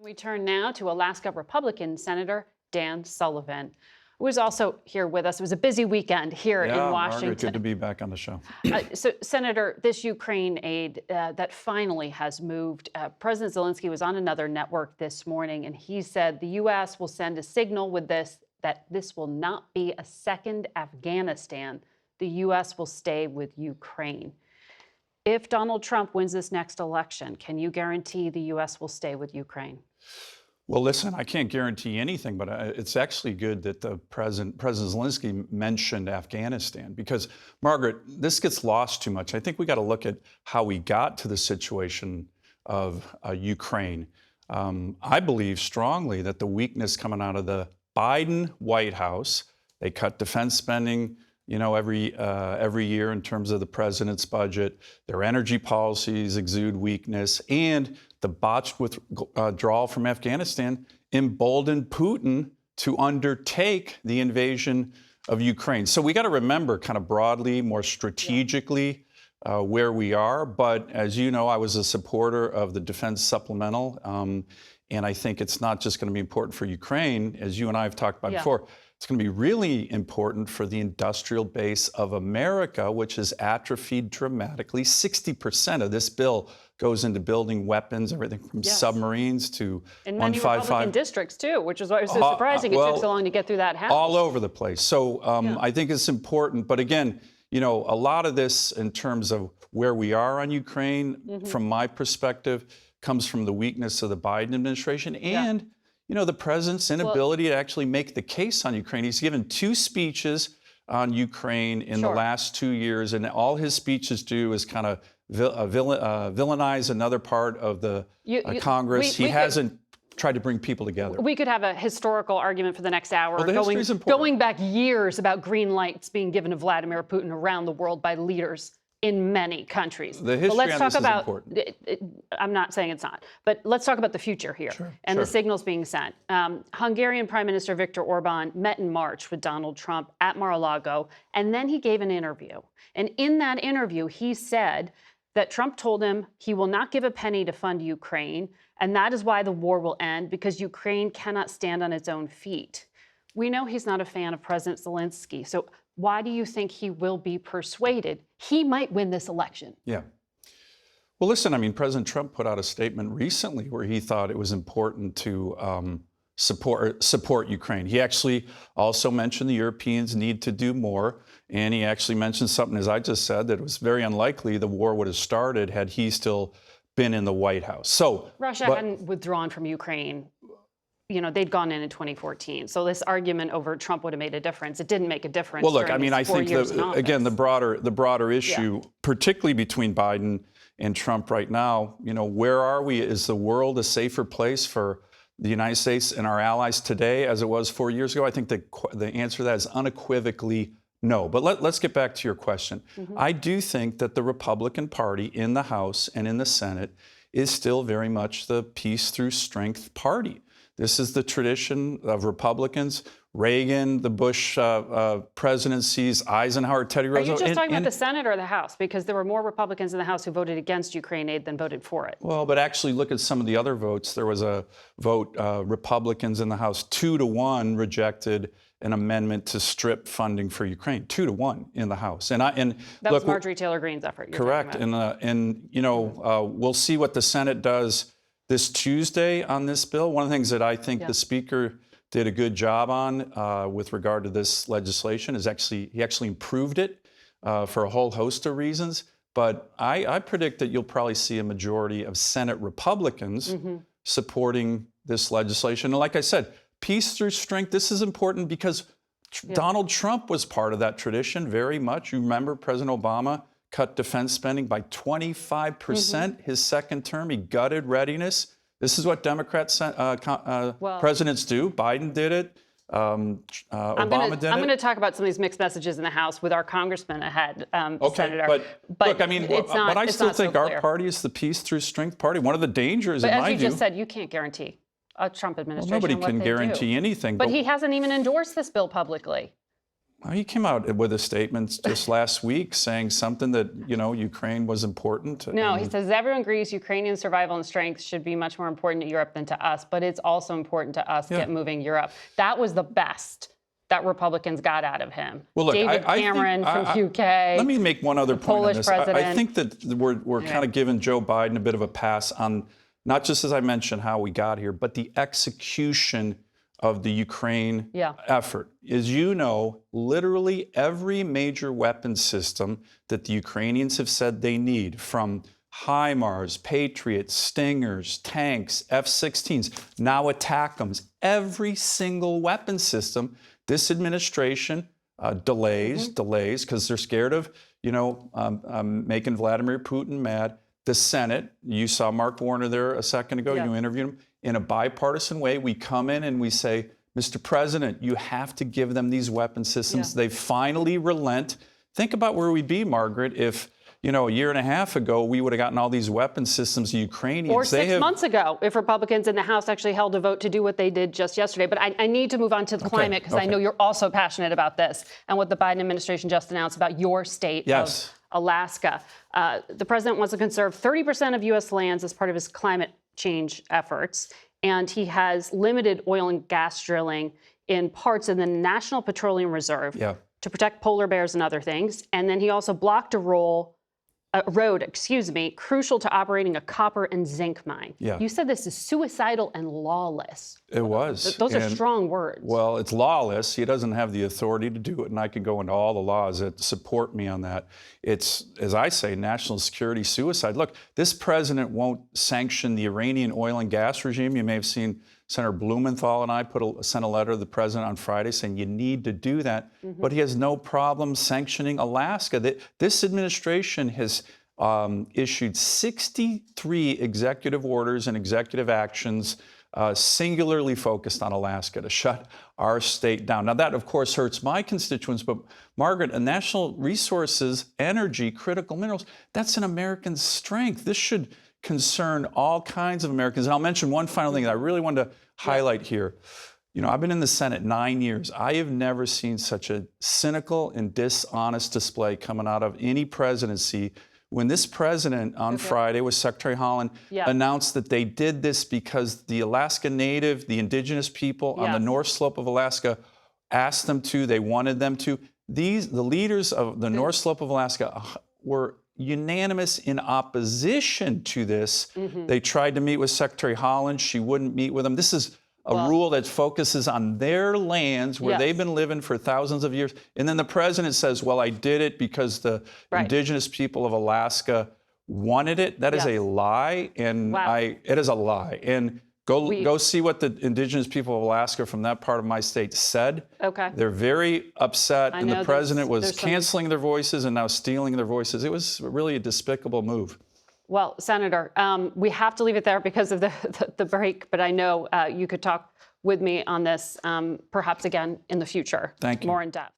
We turn now to Alaska Republican Senator Dan Sullivan, who is also here with us. It was a busy weekend here in Washington. Margaret, good to be back on the show. So, Senator, this Ukraine aid that finally has moved, President Zelensky was on another network this morning, and he said the U.S. will send a signal with this that this will not be a second Afghanistan. The U.S. will stay with Ukraine. If Donald Trump wins this next election, can you guarantee the U.S. will stay with Ukraine? Well, listen, I can't guarantee anything, but it's actually good that the President Zelensky mentioned Afghanistan because, Margaret, this gets lost too much. I think we got to look at how we got to the situation of Ukraine. I believe strongly that the weakness coming out of the Biden White House, they cut defense spending, every year in terms of the president's budget. Their energy policies exude weakness, and the botched withdrawal from Afghanistan emboldened Putin to undertake the invasion of Ukraine. So we got to remember kind of broadly, more strategically, where we are. But as you know, I was a supporter of the defense supplemental. And I think it's not just going to be important for Ukraine, as you and I have talked about before. It's going to be really important for the industrial base of America, which has atrophied dramatically. 60% of this bill goes into building weapons, everything from submarines to in many Republican districts, too, which is why it was so surprising it took so long to get through that House. All over the place. So I think it's important. But again, a lot of this in terms of where we are on Ukraine, from my perspective, comes from the weakness of the Biden administration and the president's inability to actually make the case on Ukraine. He's given 2 speeches on Ukraine in the last 2 years, and all his speeches do is kind of villainize another part of the Congress. He hasn't tried to bring people together. We could have a historical argument for the next hour, going back years about green lights being given to Vladimir Putin around the world by leaders in many countries. The history let's on talk this about, is important. I'm not saying it's not, but let's talk about the future here and the signals being sent. Hungarian Prime Minister Viktor Orban met in March with Donald Trump at Mar-a-Lago, and then he gave an interview. And in that interview, he said that Trump told him he will not give a penny to fund Ukraine, and that is why the war will end, because Ukraine cannot stand on its own feet. We know he's not a fan of President Zelensky, so why do you think he will be persuaded he might win this election? Yeah. Well, listen, President Trump put out a statement recently where he thought it was important to support Ukraine. He actually also mentioned the Europeans need to do more. And he actually mentioned something, as I just said, that it was very unlikely the war would have started had he still been in the White House. So Russia hadn't withdrawn from Ukraine. They'd gone in 2014. So this argument over Trump would have made a difference. It didn't make a difference. Well, look, I think the broader issue, particularly between Biden and Trump right now, where are we? Is the world a safer place for the United States and our allies today as it was 4 years ago? I think the answer to that is unequivocally no. But let's get back to your question. I do think that the Republican Party in the House and in the Senate is still very much the peace through strength party. This is the tradition of Republicans, Reagan, the Bush presidencies, Eisenhower, Teddy Roosevelt. Are you just talking about the Senate or the House? Because there were more Republicans in the House who voted against Ukraine aid than voted for it. Well, but actually look at some of the other votes. There was a vote, Republicans in the House, 2-1 rejected an amendment to strip funding for Ukraine, 2-1 in the House. And that was Marjorie Taylor Greene's effort. Correct. And we'll see what the Senate does this Tuesday on this bill. One of the things that I think the Speaker did a good job on with regard to this legislation is he actually improved it for a whole host of reasons. But I predict that you'll probably see a majority of Senate Republicans supporting this legislation. And like I said, peace through strength. This is important because Donald Trump was part of that tradition very much. You remember President Obama cut defense spending by 25% his second term. He gutted readiness. This is what Democrat presidents do. Biden did it. Obama did it. I'm going to talk about some of these mixed messages in the House with our congressman ahead, Senator. But look, I still think our party is the peace through strength party. One of the dangers, in my view. But as you just said, you can't guarantee a Trump administration. Well, nobody can guarantee anything. But he hasn't even endorsed this bill publicly. Well, he came out with a statement just last week saying something that, Ukraine was important. No, he says everyone agrees Ukrainian survival and strength should be much more important to Europe than to us, but it's also important to us get moving Europe. That was the best that Republicans got out of him. Well, look, David Cameron from UK. Let me make one other point on this. President. I think that we're kind of giving Joe Biden a bit of a pass on, not just as I mentioned how we got here, but the execution of the Ukraine effort. As you know, literally every major weapon system that the Ukrainians have said they need, from HIMARS, Patriots, Stingers, tanks, F-16s, now ATACMS, every single weapon system, this administration delays because they're scared of, making Vladimir Putin mad. The Senate, you saw Mark Warner there a second ago, you interviewed him. In a bipartisan way, we come in and we say, Mr. President, you have to give them these weapon systems. They finally relent. Think about where we'd be, Margaret, if, a year and a half ago, we would have gotten all these weapon systems to Ukrainians. Or 6 months ago, if Republicans in the House actually held a vote to do what they did just yesterday. But I need to move on to the climate, because I know you're also passionate about this and what the Biden administration just announced about your state of Alaska. The president wants to conserve 30% of U.S. lands as part of his climate change efforts, and he has limited oil and gas drilling in parts of the National Petroleum Reserve to protect polar bears and other things. And then he also blocked a road, crucial to operating a copper and zinc mine. You said this is suicidal and lawless. It was. Those are strong words. Well, it's lawless. He doesn't have the authority to do it, and I could go into all the laws that support me on that. It's, as I say, national security suicide. Look, this president won't sanction the Iranian oil and gas regime. You may have seen Senator Blumenthal and I sent a letter to the president on Friday saying you need to do that, but he has no problem sanctioning Alaska. This administration has issued 63 executive orders and executive actions singularly focused on Alaska to shut our state down. Now, that, of course, hurts my constituents, but Margaret, national resources, energy, critical minerals, that's an American strength. This should concern all kinds of Americans. And I'll mention one final thing that I really wanted to highlight here. I've been in the Senate 9 years. I have never seen such a cynical and dishonest display coming out of any presidency. When this president on Friday with Secretary Haaland announced that they did this because the Alaska Native, the indigenous people on the North Slope of Alaska asked them to, they wanted them to. The leaders of the North Slope of Alaska were unanimous in opposition to this. They tried to meet with Secretary Haaland. She wouldn't meet with them. This is a rule that focuses on their lands where they've been living for thousands of years. And then the president says, well, I did it because the indigenous people of Alaska wanted it. That is a lie. And it is a lie. And go see what the indigenous people of Alaska from that part of my state said. They're very upset. And the president was canceling their voices and now stealing their voices. It was really a despicable move. Well, Senator, we have to leave it there because of the break, but I know you could talk with me on this perhaps again in the future. Thank you. More in depth.